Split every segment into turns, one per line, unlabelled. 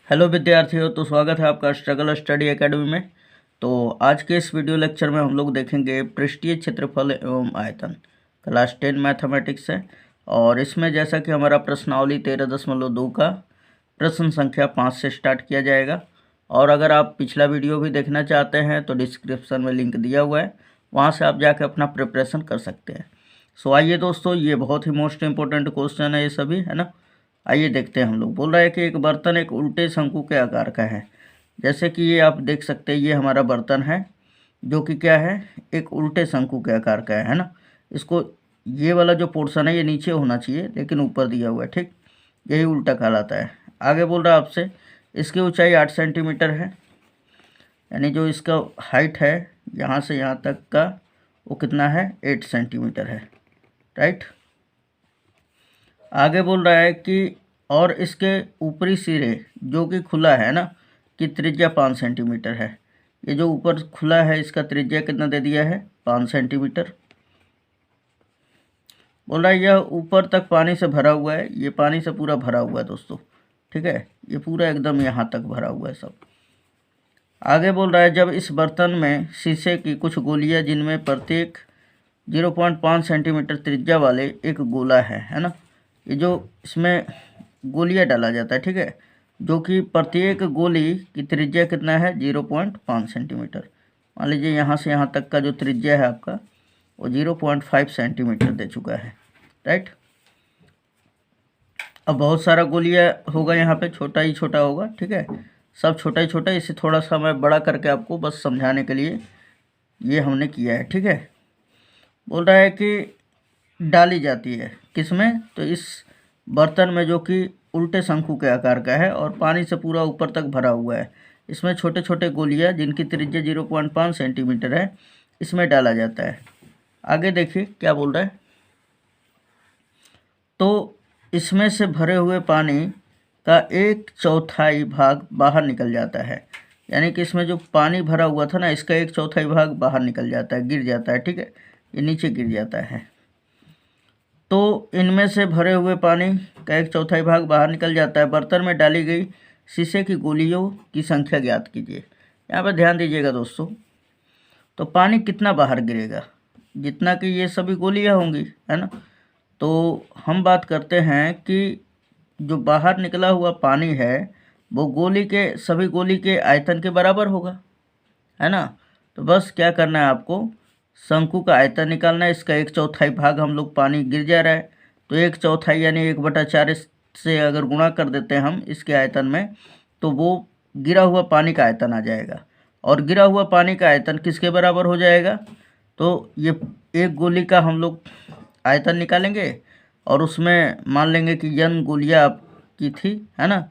Hello विद्यार्थियों, तो स्वागत है आपका स्ट्रगल स्टडी एकेडमी में। तो आज के इस वीडियो लेक्चर में हम लोग देखेंगे पृष्ठीय क्षेत्रफल एवं आयतन, क्लास 10 मैथमेटिक्स है। और इसमें जैसा कि हमारा प्रश्नावली 13.2 का प्रश्न संख्या 5 से स्टार्ट किया जाएगा। और अगर आप पिछला वीडियो भी देखना चाहते हैं तो डिस्क्रिप्शन में लिंक दिया हुआ है, वहाँ से आप जाकर अपना प्रिपरेशन कर सकते हैं। सो आइए दोस्तों, ये बहुत ही मोस्ट इम्पोर्टेंट क्वेश्चन है, ये सभी है ना। आइए देखते हैं। हम लोग बोल रहा है कि एक बर्तन एक उल्टे शंकु के आकार का है। जैसे कि ये आप देख सकते हैं, ये हमारा बर्तन है जो कि क्या है, एक उल्टे शंकु के आकार का है ना। इसको ये वाला जो पोर्शन है ये नीचे होना चाहिए, लेकिन ऊपर दिया हुआ है, ठीक। यही उल्टा कहलाता है। आगे बोल रहा है आपसे, इसकी ऊंचाई 8 सेंटीमीटर है, यानी जो इसका हाइट है यहाँ से यहाँ तक का वो कितना है, 8 सेंटीमीटर है, राइट। आगे बोल रहा है कि और इसके ऊपरी सिरे जो कि खुला है ना, कि त्रिज्या 5 सेंटीमीटर है। ये जो ऊपर खुला है इसका त्रिज्या कितना दे दिया है, 5 सेंटीमीटर। बोल रहा है यह ऊपर तक पानी से भरा हुआ है, ये पानी से पूरा भरा हुआ है दोस्तों, ठीक है। ये पूरा एकदम यहाँ तक भरा हुआ है सब। आगे बोल रहा है जब इस बर्तन में शीशे की कुछ गोलियाँ जिनमें प्रत्येक 0.5 सेंटीमीटर त्रिज्या वाले एक गोला है ना। ये जो इसमें गोलियाँ डाला जाता है, ठीक है, जो कि प्रत्येक गोली की त्रिज्या कितना है, 0.5 सेंटीमीटर। मान लीजिए यहाँ से यहाँ तक का जो त्रिज्या है आपका वो 0.5 सेंटीमीटर दे चुका है, राइट। अब बहुत सारा गोलियाँ होगा यहाँ पे, छोटा ही छोटा होगा, ठीक है, सब छोटा ही छोटा। इसे थोड़ा सा मैं बड़ा करके आपको बस समझाने के लिए ये हमने किया है, ठीक है। बोल रहा है कि डाली जाती है किसमें, तो इस बर्तन में जो कि उल्टे शंकु के आकार का है और पानी से पूरा ऊपर तक भरा हुआ है। इसमें छोटे छोटे गोलियां जिनकी त्रिज्या 0.5 सेंटीमीटर है, इसमें डाला जाता है। आगे देखिए क्या बोल रहा है, तो इसमें से भरे हुए पानी का 1/4 भाग बाहर निकल जाता है। यानी कि इसमें जो पानी भरा हुआ था ना, इसका 1/4 भाग बाहर निकल जाता है, गिर जाता है, ठीक है, ये नीचे गिर जाता है। तो इनमें से भरे हुए पानी का 1/4 भाग बाहर निकल जाता है। बर्तन में डाली गई शीशे की गोलियों की संख्या ज्ञात कीजिए। यहाँ पर ध्यान दीजिएगा दोस्तों, तो पानी कितना बाहर गिरेगा, जितना कि ये सभी गोलियाँ होंगी, है ना। तो हम बात करते हैं कि जो बाहर निकला हुआ पानी है वो गोली के, सभी गोली के आयतन के बराबर होगा, है ना। तो बस क्या करना है आपको, शंकु का आयतन निकालना है। इसका 1/4 भाग हम लोग पानी गिर जा रहा है, तो 1/4 यानी 1/4 से अगर गुणा कर देते हैं हम इसके आयतन में, तो वो गिरा हुआ पानी का आयतन आ जाएगा। और गिरा हुआ पानी का आयतन किसके बराबर हो जाएगा, तो ये एक गोली का हम लोग आयतन निकालेंगे और उसमें मान लेंगे कि n गोलियाँ आपकी थी, है ना,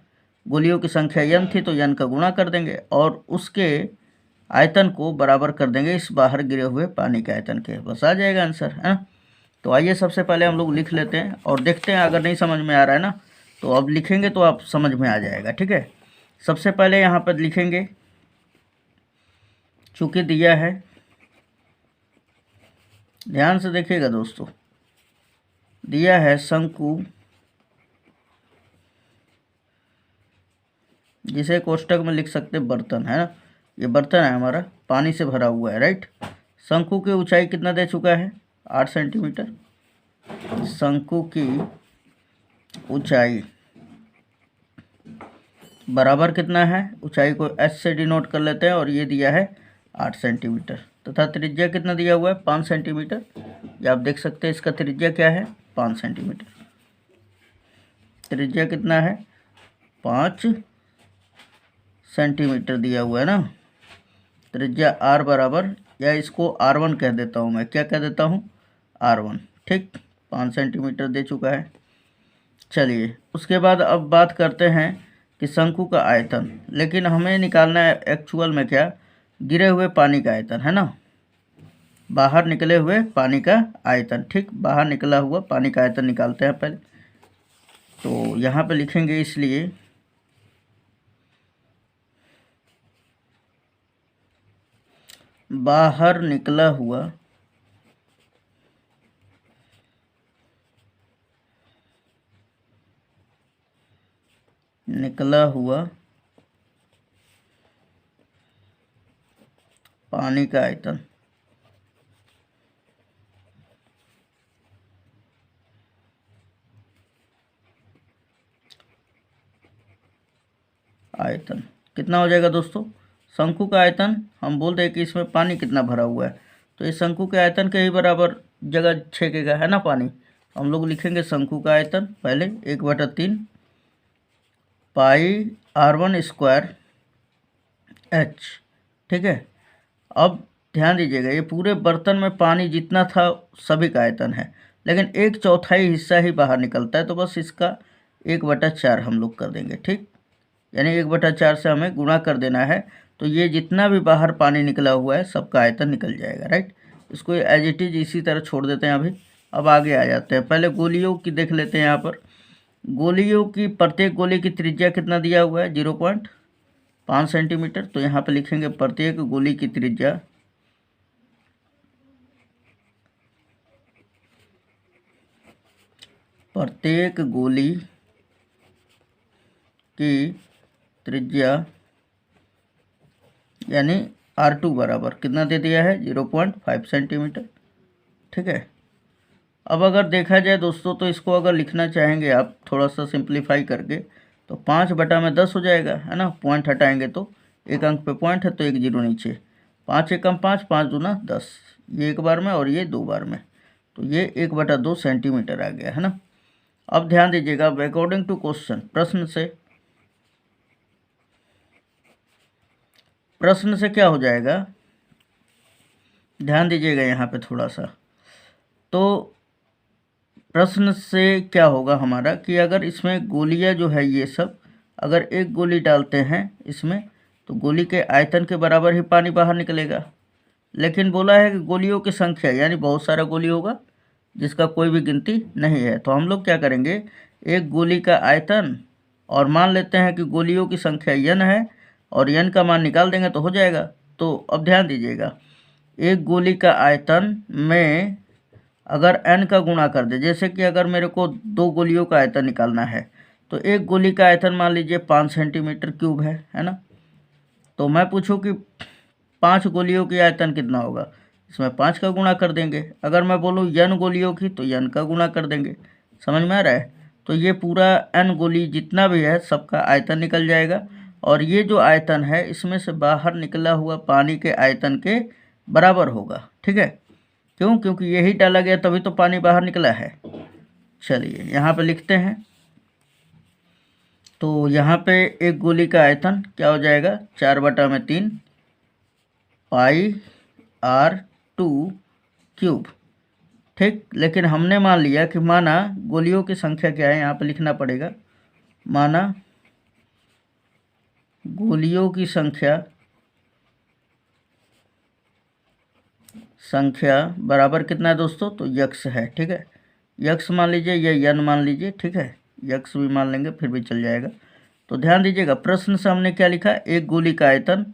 गोलियों की संख्या n थी, तो n का गुणा कर देंगे और उसके आयतन को बराबर कर देंगे इस बाहर गिरे हुए पानी के आयतन के, बस आ जाएगा आंसर, है ना। तो आइए सबसे पहले हम लोग लिख लेते हैं और देखते हैं, अगर नहीं समझ में आ रहा है ना तो अब लिखेंगे तो आप समझ में आ जाएगा, ठीक है। सबसे पहले यहाँ पर लिखेंगे, चूँकि दिया है, ध्यान से देखिएगा दोस्तों, दिया है शंकु जिसे कोष्टक में लिख सकते बर्तन, है ना। ये बर्तन है हमारा, पानी से भरा हुआ है, राइट। शंकु की ऊंचाई कितना दे चुका है, 8 सेंटीमीटर। शंकु की ऊंचाई बराबर कितना है, ऊंचाई को एच से डिनोट कर लेते हैं और ये दिया है 8 सेंटीमीटर, तथा त्रिज्या कितना दिया हुआ है, 5 सेंटीमीटर। ये आप देख सकते हैं, इसका त्रिज्या क्या है, 5 सेंटीमीटर। त्रिज्या कितना है, 5 सेंटीमीटर दिया हुआ है ना। त्रिज्या r बराबर, या इसको r1 कह देता हूँ मैं, क्या कह देता हूँ, r1, ठीक। 5 सेंटीमीटर दे चुका है। चलिए उसके बाद अब बात करते हैं कि शंकु का आयतन, लेकिन हमें निकालना है एक्चुअल में क्या, गिरे हुए पानी का आयतन, है ना, बाहर निकले हुए पानी का आयतन, ठीक। बाहर निकला हुआ पानी का आयतन निकालते हैं पहले। तो यहाँ पे लिखेंगे, इसलिए बाहर निकला हुआ पानी का आयतन, आयतन कितना हो जाएगा दोस्तों? शंकु का आयतन हम बोल रहे हैं कि इसमें पानी कितना भरा हुआ है, तो इस शंकु के आयतन के ही बराबर जगह छेकेगा, है ना पानी। हम लोग लिखेंगे शंकु का आयतन पहले 1/3 पाई r1 स्क्वायर h, ठीक है। अब ध्यान दीजिएगा, ये पूरे बर्तन में पानी जितना था सभी का आयतन है, लेकिन 1/4 हिस्सा ही बाहर निकलता है, तो बस इसका 1/4 हम लोग कर देंगे, ठीक। यानी 1/4 से हमें गुणा कर देना है, तो ये जितना भी बाहर पानी निकला हुआ है सबका आयतन निकल जाएगा, राइट। इसको एज इट इज इसी तरह छोड़ देते हैं अभी। अब आगे आ जाते हैं, पहले गोलियों की देख लेते हैं। यहाँ पर गोलियों की प्रत्येक गोली की त्रिज्या कितना दिया हुआ है? 0.5 सेंटीमीटर। तो यहाँ पे लिखेंगे प्रत्येक गोली की त्रिज्या यानी R2 बराबर कितना दे दिया है? 0.5 सेंटीमीटर, ठीक है। अब अगर देखा जाए दोस्तों, तो इसको अगर लिखना चाहेंगे आप थोड़ा सा सिंप्लीफाई करके, तो 5/10 हो जाएगा, है ना। पॉइंट हटाएंगे तो एक अंक पे पॉइंट है, तो 1 0 नीचे, 5 एकम 5, 5 दूना 10, ये एक बार में और ये 2 बार में, तो ये 1/2 सेंटीमीटर आ गया, है ना। अब ध्यान दीजिएगा, अकॉर्डिंग टू क्वेश्चन, प्रश्न से क्या हो जाएगा, ध्यान दीजिएगा यहाँ पे थोड़ा सा। तो प्रश्न से क्या होगा हमारा कि अगर इसमें गोलियां जो है ये सब, अगर एक गोली डालते हैं इसमें, तो गोली के आयतन के बराबर ही पानी बाहर निकलेगा। लेकिन बोला है कि गोलियों की संख्या, यानी बहुत सारा गोली होगा जिसका कोई भी गिनती नहीं है। तो हम लोग क्या करेंगे, एक गोली का आयतन और मान लेते हैं कि गोलियों की संख्या n है, और n का मान निकाल देंगे तो हो जाएगा। तो अब ध्यान दीजिएगा, एक गोली का आयतन में अगर n का गुणा कर दे, जैसे कि अगर मेरे को 2 गोलियों का आयतन निकालना है, तो एक गोली का आयतन मान लीजिए 5 सेंटीमीटर क्यूब है ना। तो मैं पूछूं कि 5 गोलियों की आयतन कितना होगा, इसमें 5 का गुणा कर देंगे। अगर मैं बोलूँ n गोलियों की, तो n का गुणा कर देंगे। समझ में आ रहा है? तो ये पूरा n गोली जितना भी है सबका आयतन निकल जाएगा, और ये जो आयतन है इसमें से बाहर निकला हुआ पानी के आयतन के बराबर होगा, ठीक है। क्यों? क्योंकि यही डाला गया तभी तो पानी बाहर निकला है। चलिए यहाँ पे लिखते हैं, तो यहाँ पे एक गोली का आयतन क्या हो जाएगा, 4/3 पाई R2 क्यूब, ठीक। लेकिन हमने मान लिया कि माना गोलियों की संख्या क्या है, यहाँ पे लिखना पड़ेगा, माना गोलियों की संख्या बराबर कितना है दोस्तों, तो यक्स है, ठीक है। यक्स मान लीजिए या n मान लीजिए, ठीक है। यक्स भी मान लेंगे फिर भी चल जाएगा। तो ध्यान दीजिएगा, प्रश्न से हमने क्या लिखा, एक गोली का आयतन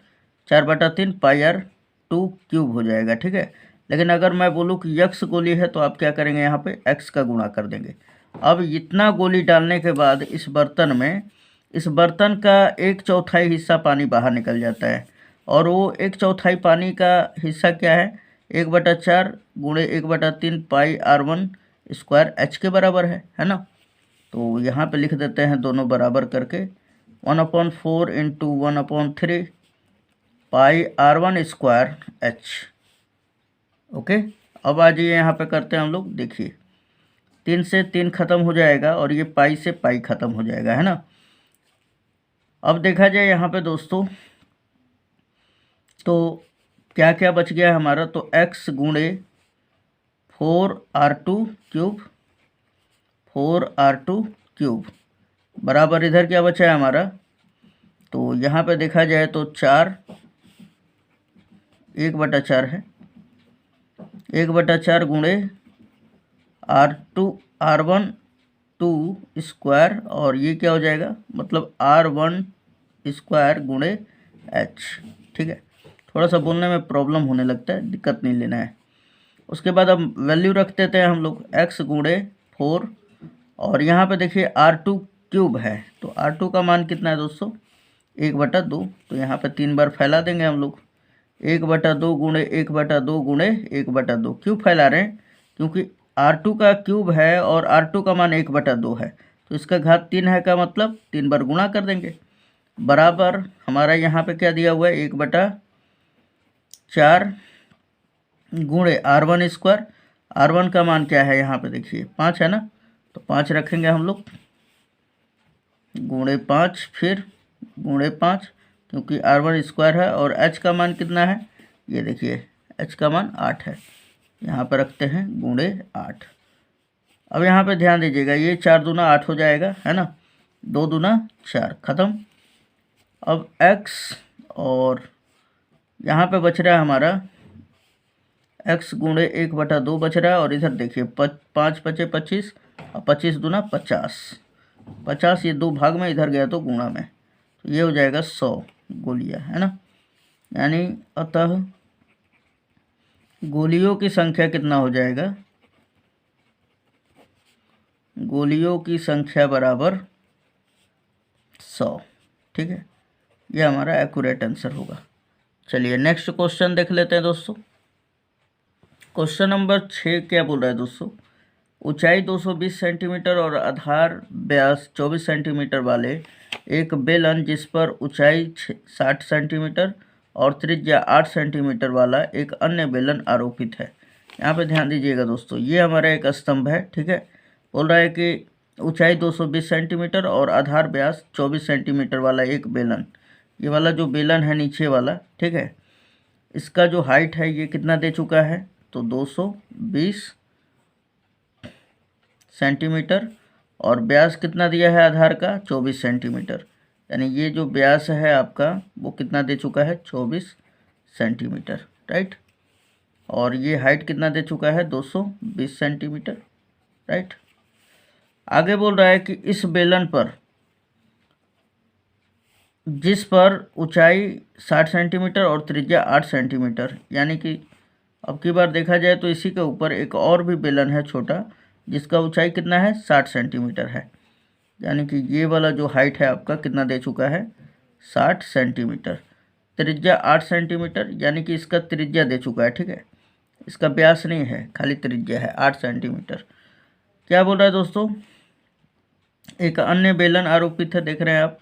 4/3 पाई R2 क्यूब हो जाएगा, ठीक है। लेकिन अगर मैं बोलूँ कि यक्स गोली है, तो आप क्या करेंगे, यहाँ पे x का गुणा कर देंगे। अब इतना गोली डालने के बाद इस बर्तन का 1/4 हिस्सा पानी बाहर निकल जाता है, और वो 1/4 पानी का हिस्सा क्या है, 1/4 गुणे 1/3 पाई R1 स्क्वायर h के बराबर है ना। तो यहाँ पे लिख देते हैं दोनों बराबर करके, 1/4 इंटू 1/3 पाई R1 स्क्वायर h। ओके, अब आ जाइए यहाँ पे करते हैं हम लोग, देखिए 3 से 3 खत्म हो जाएगा, और ये पाई से पाई खत्म हो जाएगा, है ना। अब देखा जाए यहाँ पे दोस्तों, तो क्या क्या बच गया हमारा, तो x गुणे 4R2 क्यूब बराबर इधर क्या बचा है हमारा, तो यहाँ पे देखा जाए तो 4 1/4 है, 1/4 गुणे R1 2 स्क्वायर, और ये क्या हो जाएगा, मतलब R1 स्क्वायर गुणे h, ठीक है। थोड़ा सा बोलने में प्रॉब्लम होने लगता है, दिक्कत नहीं लेना है। उसके बाद अब वैल्यू रख देते हैं हम लोग, x गुणे 4, और यहाँ पे देखिए R2 क्यूब है, तो R2 का मान कितना है दोस्तों, 1/2। तो यहाँ पे 3 बार फैला देंगे हम लोग, 1/2 गुणे 1/2 गुणे 1/2। क्यों फैला रहे हैं? क्योंकि R2 का क्यूब है और R2 का मान 1/2 है, तो इसका घात 3 है का मतलब 3 बार गुणा कर देंगे। बराबर हमारा यहाँ पे क्या दिया हुआ है, 1/4 गुणे R1 स्क्वायर। R1 का मान क्या है यहाँ पे देखिए 5 है ना, तो 5 रखेंगे हम लोग, गुणे 5, फिर गुणे 5, क्योंकि R1 स्क्वायर है। और H का मान कितना है, ये देखिए H का मान 8 है, यहाँ पर रखते हैं गुणे 8। अब यहाँ पे ध्यान दीजिएगा, ये 4 दूना 8 हो जाएगा, है ना, 2 दूना 4, ख़त्म। अब x और यहाँ पे बच रहा है हमारा x गुणे 1/2 बच रहा है, और इधर देखिए 5 पचे 25 और 25 दूना 50, 50 ये 2 भाग में इधर गया तो गुणा में, तो ये हो जाएगा 100 गोलियाँ, है ना। यानी अतः गोलियों की संख्या कितना हो जाएगा, गोलियों की संख्या बराबर 100। ठीक है, यह हमारा एक्यूरेट आंसर होगा। चलिए नेक्स्ट क्वेश्चन देख लेते हैं दोस्तों। क्वेश्चन नंबर 6 क्या बोल रहा है दोस्तों, ऊंचाई 220 सेंटीमीटर और आधार व्यास 24 सेंटीमीटर वाले एक बेलन जिस पर ऊंचाई 60 सेंटीमीटर और त्रिज्या 8 सेंटीमीटर वाला एक अन्य बेलन आरोपित है। यहाँ पे ध्यान दीजिएगा दोस्तों, ये हमारा एक स्तंभ है, ठीक है। बोल रहा है कि ऊंचाई 220 सेंटीमीटर और आधार व्यास 24 सेंटीमीटर वाला एक बेलन, ये वाला जो बेलन है नीचे वाला, ठीक है, इसका जो हाइट है ये कितना दे चुका है, तो 220 सेंटीमीटर, और व्यास कितना दिया है आधार का, 24 सेंटीमीटर। यानी ये जो व्यास है आपका वो कितना दे चुका है, 24 सेंटीमीटर, राइट। और ये हाइट कितना दे चुका है, 220 सेंटीमीटर, राइट। आगे बोल रहा है कि इस बेलन पर जिस पर ऊंचाई 60 सेंटीमीटर और त्रिज्या 8 सेंटीमीटर, यानी कि अब की बार देखा जाए तो इसी के ऊपर एक और भी बेलन है छोटा, जिसका ऊंचाई कितना है, 60 सेंटीमीटर है। यानी कि ये वाला जो हाइट है आपका कितना दे चुका है, 60 सेंटीमीटर, त्रिज्या 8 सेंटीमीटर, यानी कि इसका त्रिज्या दे चुका है, ठीक है, इसका व्यास नहीं है, खाली त्रिज्या है 8 सेंटीमीटर। क्या बोल रहा है दोस्तों, एक अन्य बेलन आरोपित है, देख रहे हैं आप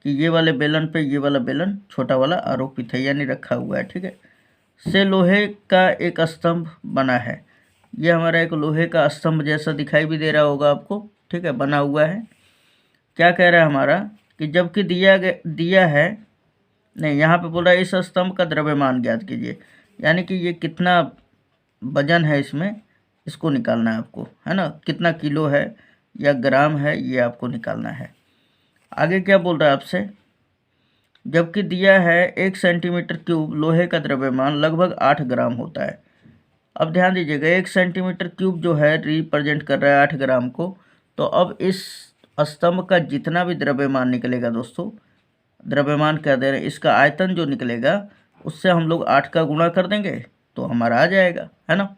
कि ये वाले बेलन पे ये वाला बेलन छोटा वाला आरोपित है, यानी रखा हुआ है, ठीक है, से लोहे का एक स्तंभ बना है। ये हमारा एक लोहे का स्तंभ जैसा दिखाई भी दे रहा होगा आपको, ठीक है, बना हुआ है। क्या कह रहा है हमारा कि जबकि दिया है, नहीं, यहाँ पे बोल रहा है इस स्तंभ का द्रव्यमान ज्ञात कीजिए, यानी कि ये कितना वजन है इसमें, इसको निकालना है आपको, है ना, कितना किलो है या ग्राम है, ये आपको निकालना है। आगे क्या बोल रहा है आपसे, जबकि दिया है 1 सेंटीमीटर क्यूब लोहे का द्रव्यमान लगभग 8 ग्राम होता है। अब ध्यान दीजिएगा, 1 सेंटीमीटर क्यूब जो है रिप्रेजेंट कर रहा है 8 ग्राम को, तो अब इस स्तंभ का जितना भी द्रव्यमान निकलेगा दोस्तों, द्रव्यमान क्या दे रहे हैं, इसका आयतन जो निकलेगा उससे हम लोग 8 का गुणा कर देंगे तो हमारा आ जाएगा, है ना।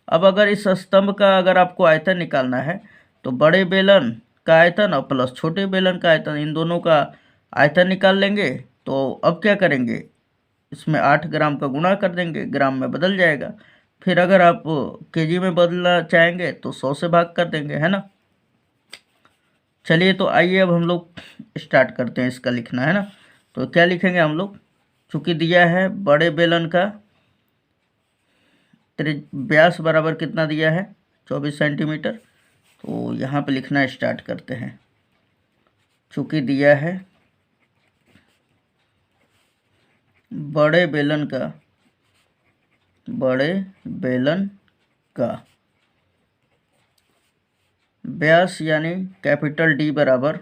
अब अगर इस स्तंभ का अगर आपको आयतन निकालना है तो बड़े बेलन का आयतन और प्लस छोटे बेलन का आयतन, इन दोनों का आयतन निकाल लेंगे। तो अब क्या करेंगे, इसमें 8 ग्राम का गुणा कर देंगे, ग्राम में बदल जाएगा। फिर अगर आप केजी में बदलना चाहेंगे तो 100 से भाग कर देंगे, है ना। चलिए तो आइए अब हम लोग स्टार्ट करते हैं इसका लिखना, है ना। तो क्या लिखेंगे हम लोग, चूँकि दिया है बड़े बेलन का व्यास बराबर कितना दिया है, 24 सेंटीमीटर, तो यहाँ पे लिखना स्टार्ट करते हैं। चूँकि दिया है बड़े बेलन का व्यास यानी कैपिटल डी बराबर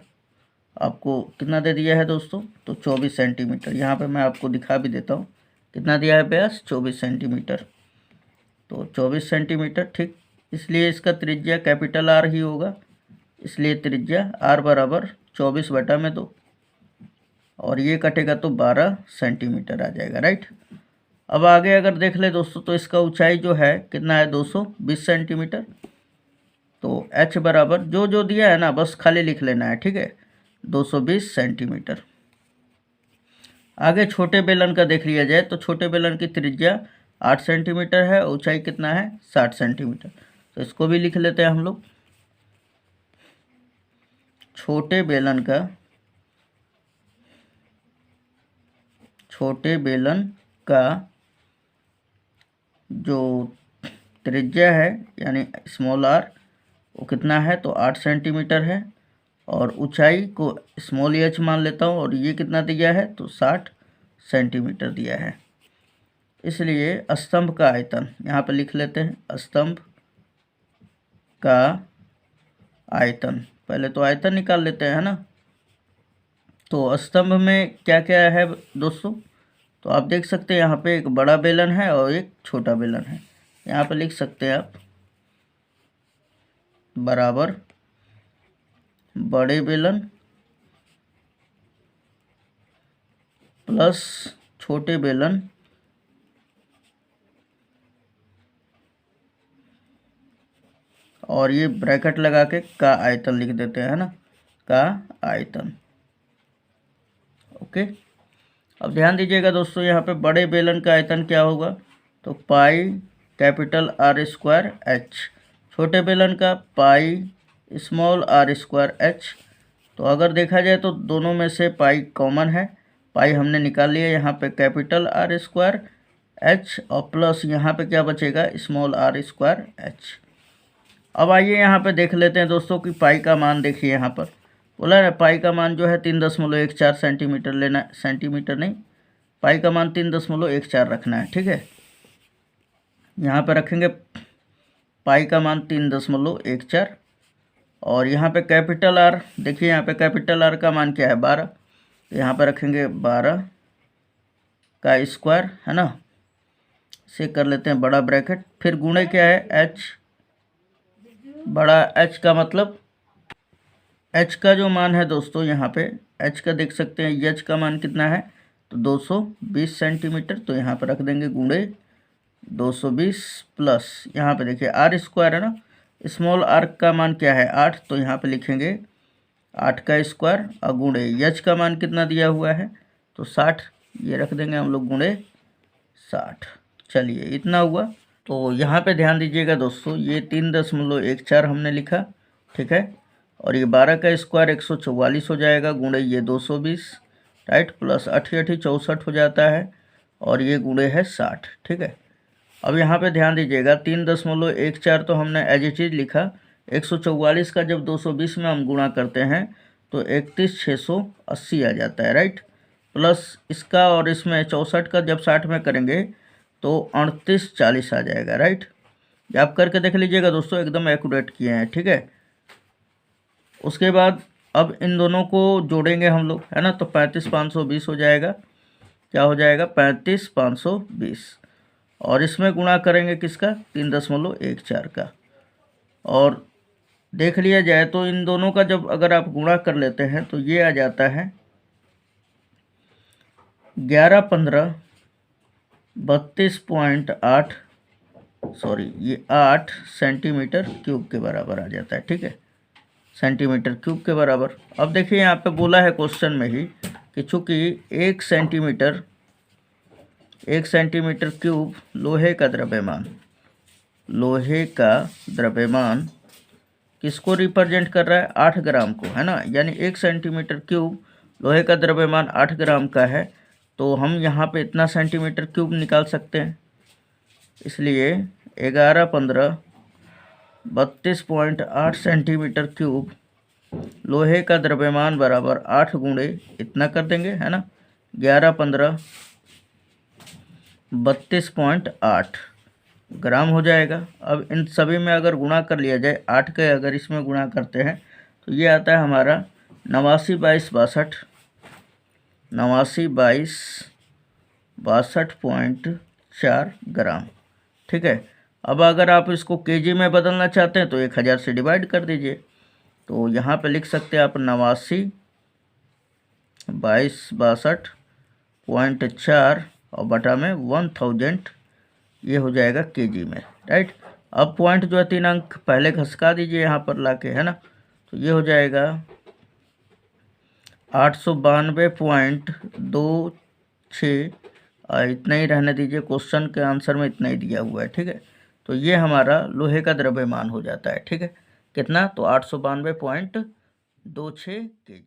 आपको कितना दे दिया है दोस्तों, तो 24 सेंटीमीटर। यहाँ पे मैं आपको दिखा भी देता हूँ कितना दिया है व्यास, 24 सेंटीमीटर, तो 24 सेंटीमीटर, ठीक। इसलिए इसका त्रिज्या कैपिटल आर ही होगा, इसलिए त्रिज्या आर बराबर 24/2, और ये कटेगा तो 12 सेंटीमीटर आ जाएगा, राइट। अब आगे अगर देख ले दोस्तों, तो इसका ऊंचाई जो है कितना है, 220 सेंटीमीटर। तो h बराबर जो जो दिया है ना बस खाली लिख लेना है, ठीक है, 220 सेंटीमीटर। आगे छोटे बेलन का देख लिया जाए तो छोटे बेलन की त्रिज्या 8 सेंटीमीटर है, ऊंचाई कितना है 60 सेंटीमीटर। तो इसको भी लिख लेते हैं हम लोग। छोटे बेलन का जो त्रिज्या है यानी स्मॉल आर वो कितना है, तो 8 सेंटीमीटर है, और ऊंचाई को स्मॉल एच मान लेता हूँ, और ये कितना दिया है, तो 60 सेंटीमीटर दिया है। इसलिए स्तंभ का आयतन यहाँ पे लिख लेते हैं। स्तंभ का आयतन, पहले तो आयतन निकाल लेते हैं, है ना। तो स्तंभ में क्या क्या है दोस्तों, तो आप देख सकते हैं यहाँ पे एक बड़ा बेलन है और एक छोटा बेलन है। यहाँ पे लिख सकते हैं आप बराबर बड़े बेलन प्लस छोटे बेलन और ये ब्रैकेट लगा के का आयतन लिख देते हैं, है ना, का आयतन। ओके, अब ध्यान दीजिएगा दोस्तों, यहाँ पे बड़े बेलन का आयतन क्या होगा, तो pi capital R square H, छोटे बेलन का pi small R square H. तो अगर देखा जाए तो दोनों में से पाई कॉमन है, पाई हमने निकाल लिया, यहाँ पे कैपिटल आर स्क्वायर एच और प्लस यहाँ पे क्या बचेगा, स्मॉल आर स्क्वायर एच। अब आइए यहाँ पे देख लेते हैं दोस्तों कि पाई का मान देखिए, यहाँ पर बोला है पाई का मान जो है 3.14 सेंटीमीटर लेना है, सेंटीमीटर नहीं, पाई का मान 3.14 रखना है, ठीक है। यहाँ पे रखेंगे पाई का मान 3.14 और यहाँ पे कैपिटल आर, देखिए यहाँ पे कैपिटल आर का मान क्या है 12, तो यहाँ पे रखेंगे 12 का स्क्वायर, है ना, से कर लेते हैं बड़ा ब्रैकेट, फिर गुणे क्या है एच, बड़ा एच का मतलब एच का जो मान है दोस्तों यहाँ पे एच का देख सकते हैं, एच का मान कितना है, तो 220 सेंटीमीटर, तो यहाँ पे रख देंगे गुणे 220 प्लस यहाँ पे देखिए आर स्क्वायर है ना, स्मॉल आर का मान क्या है 8, तो यहाँ पे लिखेंगे 8 का स्क्वायर और गुणे एच का मान कितना दिया हुआ है, तो 60, ये रख देंगे हम लोग गुणे 60। चलिए इतना हुआ। तो यहाँ पे ध्यान दीजिएगा दोस्तों, ये 3.14 हमने लिखा, ठीक है, और ये 12 का स्क्वायर 144 हो जाएगा, गुणे ये 220, राइट, प्लस 8 64 हो जाता है, और ये गुणे है 60, ठीक है। अब यहाँ पे ध्यान दीजिएगा 3.14 तो हमने एज इट इज लिखा, 144 का जब 220 में हम गुणा करते हैं तो 31,680 आ जाता है, राइट, प्लस इसका और इसमें 64 का जब 60 में करेंगे तो 3840 आ जाएगा, राइट। आप करके देख लीजिएगा दोस्तों, एकदम एक्यूरेट किए हैं, ठीक है। उसके बाद अब इन दोनों को जोड़ेंगे हम लोग, है ना, तो 35,520 हो जाएगा, क्या हो जाएगा 35,520, और इसमें गुणा करेंगे किसका 3.14 का, और देख लिया जाए तो इन दोनों का जब अगर आप गुणा कर लेते हैं तो ये आ जाता है 1115 32.8 सॉरी ये 8 सेंटीमीटर क्यूब के बराबर आ जाता है, ठीक है, सेंटीमीटर क्यूब के बराबर। अब देखिए यहाँ पे बोला है क्वेश्चन में ही कि चूँकि 1 सेंटीमीटर क्यूब लोहे का द्रव्यमान किसको रिप्रेजेंट कर रहा है, 8 ग्राम को, है ना, यानी 1 सेंटीमीटर क्यूब लोहे का द्रव्यमान 8 ग्राम का है, तो हम यहाँ पे इतना सेंटीमीटर क्यूब निकाल सकते हैं। इसलिए 1115 32.8 सेंटीमीटर क्यूब लोहे का द्रव्यमान बराबर 8 गुणे इतना कर देंगे, है ना, 1115 32.8 ग्राम हो जाएगा। अब इन सभी में अगर गुणा कर लिया जाए, 8 के अगर इसमें गुणा करते हैं तो ये आता है हमारा 89,22,62.4 ग्राम, ठीक है। अब अगर आप इसको केजी में बदलना चाहते हैं तो 1000 से डिवाइड कर दीजिए, तो यहाँ पे लिख सकते हैं आप 89,22,62.4 और बटा में 1000, ये हो जाएगा केजी में, राइट। अब पॉइंट जो है 3 अंक पहले घसका दीजिए यहाँ पर लाके, है ना, तो ये हो जाएगा 892.2 6 इतना ही रहने दीजिए, क्वेश्चन के आंसर में इतना ही दिया हुआ है, ठीक है। तो ये हमारा लोहे का द्रव्यमान हो जाता है, ठीक है। कितना? तो 892.26 kg।